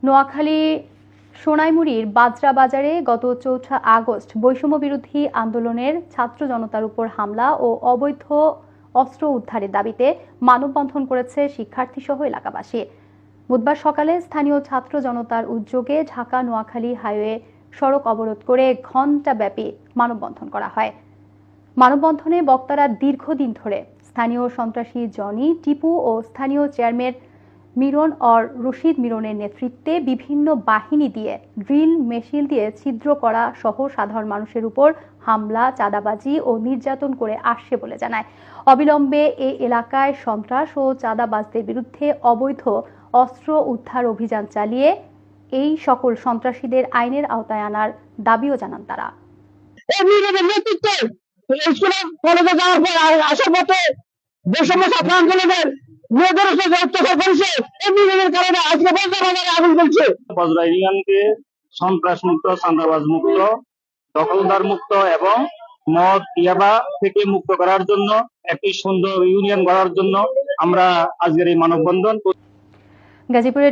নোয়াখালী সোনাইমুড়ির বাজরা বাজারে গত ৪ আগস্ট বৈষম্য বিরোধী আন্দোলনের ছাত্র জনতার উপর হামলা ও অবৈধ অস্ত্র উদ্ধারের দাবিতে মানববন্ধন করেছে শিক্ষার্থীসহ এলাকাবাসী। বুধবার সকালে স্থানীয় ছাত্র জনতার উদ্যোগে ঢাকা নোয়াখালী হাইওয়ে সড়ক অবরোধ করে ঘণ্টাব্যাপী মানববন্ধন করা হয়। মানববন্ধনে বক্তারা দীর্ঘদিন ধরে স্থানীয় সন্ত্রাসী জনি, টিপু ও স্থানীয় চেয়ারম্যান মিরন অর রশিদ মিরনের নেতৃত্বে বিভিন্ন বাহিনী দিয়ে ড্রিল মেশিন দিয়ে ছিদ্র করা সহ সাধারণ মানুষের উপর হামলা, চাঁদাবাজি ও নির্যাতন করে আসছে বলে জানায়। অবিলম্বে এই এলাকায় সন্ত্রাস ও চাঁদাবাজদের বিরুদ্ধে অবৈধ অস্ত্র উদ্ধার অভিযান চালিয়ে এই সকল সন্ত্রাসীদের আইনের আওতায় আনার দাবিও জানান তারা। বজরা ইউনিয়নকে সন্ত্রাস মুক্ত, চাঁদাবাজ মুক্ত, দখলদার মুক্ত এবং মদ ইয়াবা থেকে মুক্ত করার জন্য একটি সুন্দর ইউনিয়ন গড়ার জন্য আমরা আজকের এই মানববন্ধন। গাজীপুরের